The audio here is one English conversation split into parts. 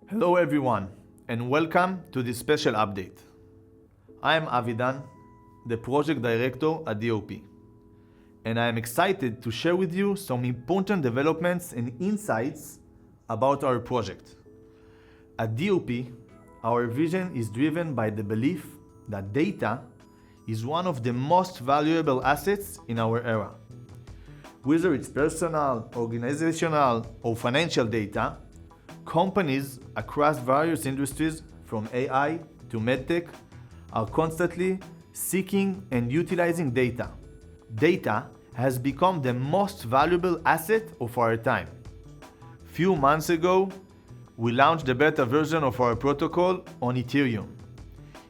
Hello everyone, and welcome to this special update. I am Avidan, the Project Director at DOP, and I am excited to share with you some important developments and insights about our project. At DOP, our vision is driven by the belief that data is one of the most valuable assets in our era. Whether it's personal, organizational, or financial data, companies across various industries, from AI to medtech, are constantly seeking and utilizing data. Data has become the most valuable asset of our time. Few months ago, we launched the beta version of our protocol on Ethereum.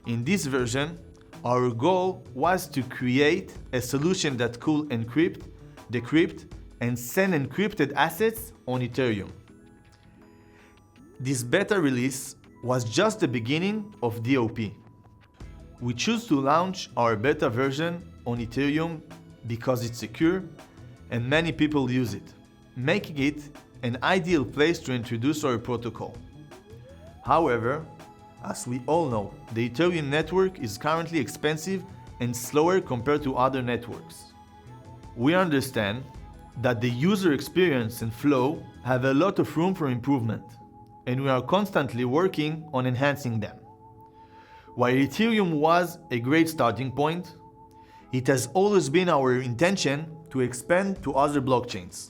In this version, our goal was to create a solution that could encrypt, decrypt, and send encrypted assets on Ethereum. This beta release was just the beginning of DOP. We choose to launch our beta version on Ethereum because it's secure and many people use it, making it an ideal place to introduce our protocol. However, as we all know, the Ethereum network is currently expensive and slower compared to other networks. We understand that the user experience and flow have a lot of room for improvement, and we are constantly working on enhancing them. While Ethereum was a great starting point, it has always been our intention to expand to other blockchains.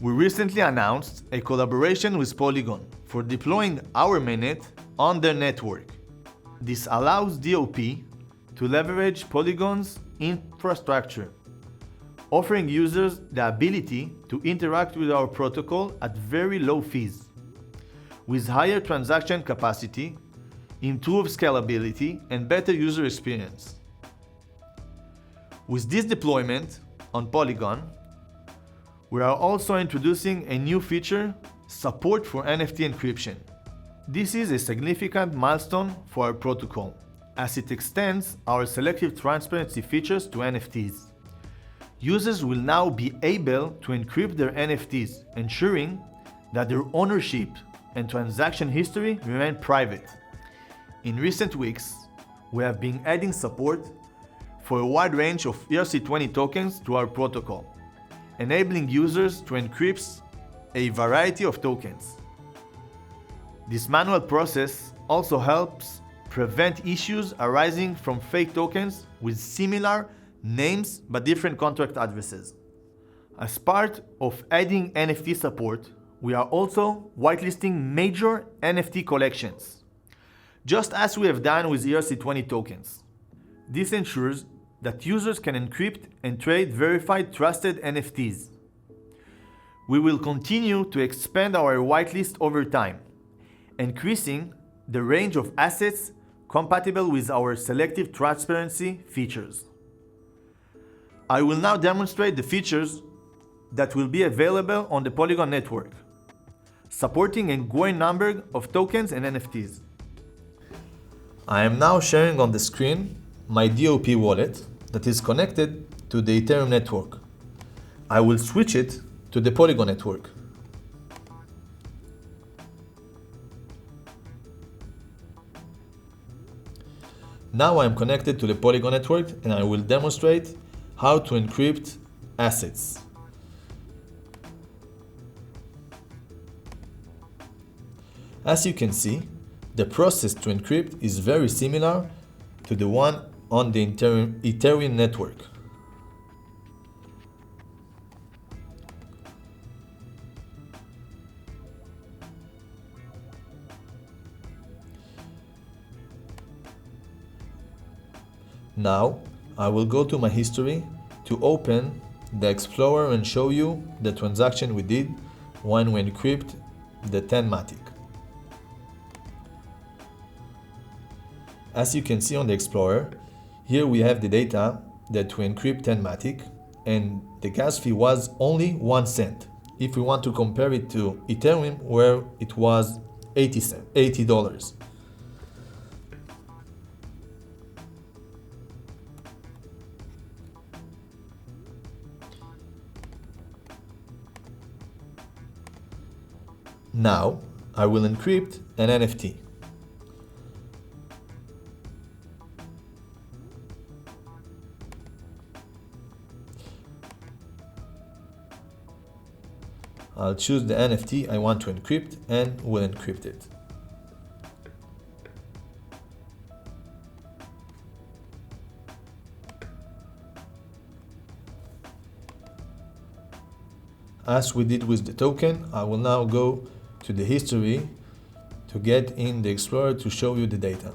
We recently announced a collaboration with Polygon for deploying our mainnet on their network. This allows DOP to leverage Polygon's infrastructure, offering users the ability to interact with our protocol at very low fees. With higher transaction capacity, improved scalability, and better user experience. With this deployment on Polygon, we are also introducing a new feature, support for NFT encryption. This is a significant milestone for our protocol, as it extends our selective transparency features to NFTs. Users will now be able to encrypt their NFTs, ensuring that their ownership and transaction history remain private. In recent weeks, we have been adding support for a wide range of ERC20 tokens to our protocol, enabling users to encrypt a variety of tokens. This manual process also helps prevent issues arising from fake tokens with similar names but different contract addresses. As part of adding NFT support, we are also whitelisting major NFT collections, just as we have done with ERC20 tokens. This ensures that users can encrypt and trade verified trusted NFTs. We will continue to expand our whitelist over time, increasing the range of assets compatible with our selective transparency features. I will now demonstrate the features that will be available on the Polygon network, supporting a growing number of tokens and NFTs. I am now sharing on the screen my DOP wallet that is connected to the Ethereum network. I will switch it to the Polygon network. Now I am connected to the Polygon network and I will demonstrate how to encrypt assets. As you can see, the process to encrypt is very similar to the one on the Ethereum network. Now, I will go to my history to open the Explorer and show you the transaction we did when we encrypt the 10 Matic. As you can see on the Explorer, here we have the data that we encrypt 10 Matic, and the gas fee was only 1 cent. If we want to compare it to Ethereum, where it was $80. Now, I will encrypt an NFT. I'll choose the NFT I want to encrypt and will encrypt it. As we did with the token, I will now go to the history to get in the Explorer to show you the data.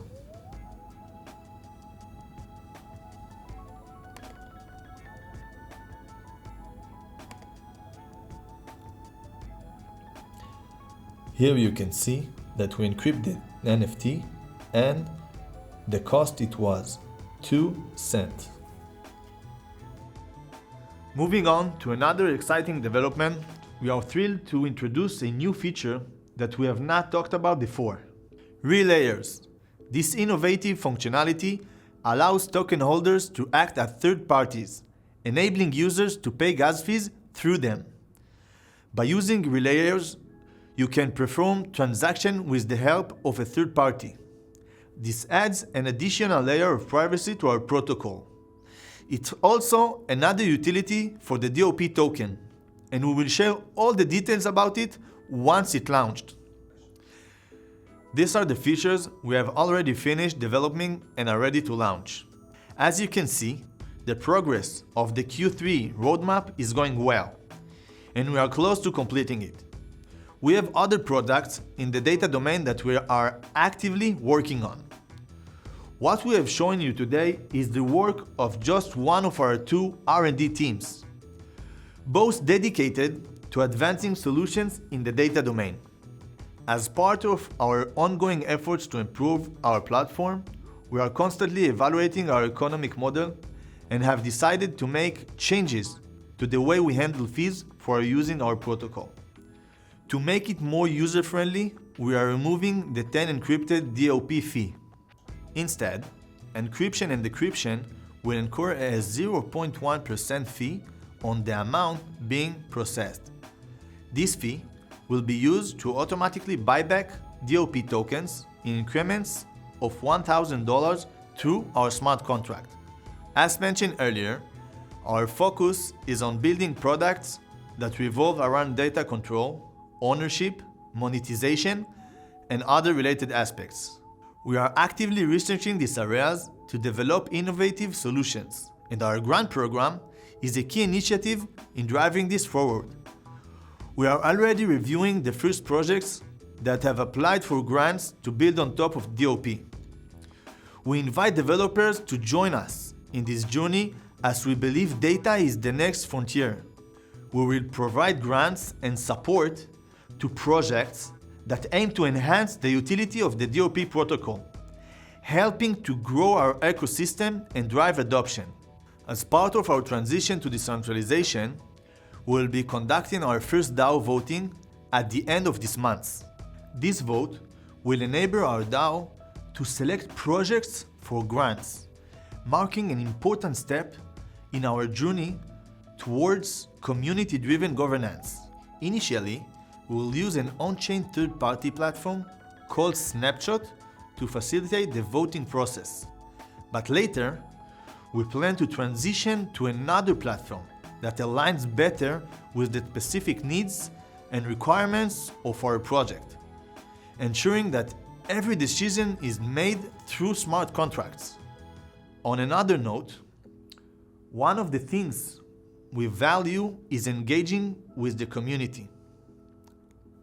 Here you can see that we encrypted the NFT and the cost it was 2 cents. Moving on to another exciting development, we are thrilled to introduce a new feature that we have not talked about before. Relayers. This innovative functionality allows token holders to act as third parties, enabling users to pay gas fees through them. By using relayers, you can perform transactions with the help of a third party. This adds an additional layer of privacy to our protocol. It's also another utility for the DOP token, and we will share all the details about it once it's launched. These are the features we have already finished developing and are ready to launch. As you can see, the progress of the Q3 roadmap is going well, and we are close to completing it. We have other products in the data domain that we are actively working on. What we have shown you today is the work of just one of our 2 R&D teams, both dedicated to advancing solutions in the data domain. As part of our ongoing efforts to improve our platform, we are constantly evaluating our economic model and have decided to make changes to the way we handle fees for using our protocol. To make it more user-friendly, we are removing the 10 encrypted DOP fee. Instead, encryption and decryption will incur a 0.1% fee on the amount being processed. This fee will be used to automatically buy back DOP tokens in increments of $1,000 through our smart contract. As mentioned earlier, our focus is on building products that revolve around data control, ownership, monetization, and other related aspects. We are actively researching these areas to develop innovative solutions, and our grant program is a key initiative in driving this forward. We are already reviewing the first projects that have applied for grants to build on top of DOP. We invite developers to join us in this journey as we believe data is the next frontier. We will provide grants and support to projects that aim to enhance the utility of the DOP protocol, helping to grow our ecosystem and drive adoption. As part of our transition to decentralization, we will be conducting our first DAO voting at the end of this month. This vote will enable our DAO to select projects for grants, marking an important step in our journey towards community-driven governance. Initially, we will use an on-chain third-party platform called Snapshot to facilitate the voting process. But later, we plan to transition to another platform that aligns better with the specific needs and requirements of our project, ensuring that every decision is made through smart contracts. On another note, one of the things we value is engaging with the community.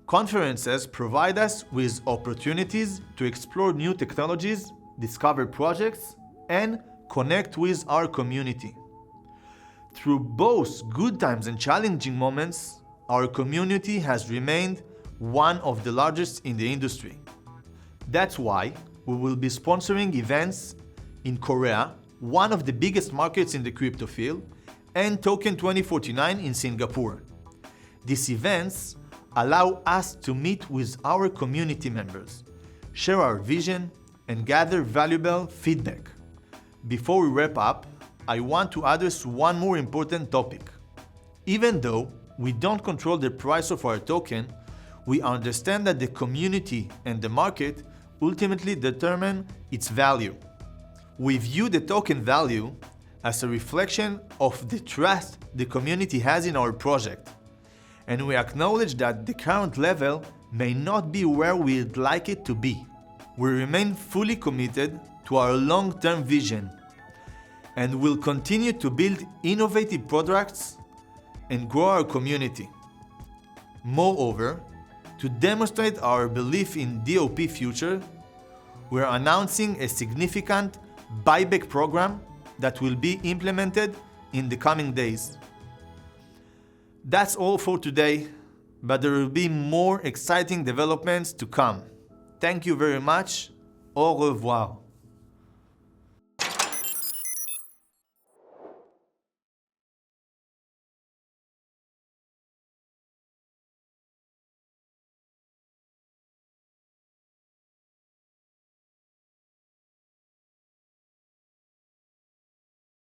Conferences provide us with opportunities to explore new technologies, discover projects, and connect with our community. Through both good times and challenging moments, our community has remained one of the largest in the industry. That's why we will be sponsoring events in Korea, one of the biggest markets in the crypto field, and Token 2049 in Singapore. These events allow us to meet with our community members, share our vision, and gather valuable feedback. Before we wrap up, I want to address one more important topic. Even though we don't control the price of our token, we understand that the community and the market ultimately determine its value. We view the token value as a reflection of the trust the community has in our project, and we acknowledge that the current level may not be where we'd like it to be. We remain fully committed to our long-term vision and will continue to build innovative products and grow our community. Moreover, to demonstrate our belief in DOP future, we are announcing a significant buyback program that will be implemented in the coming days. That's all for today, but there will be more exciting developments to come. Thank you very much. Au revoir.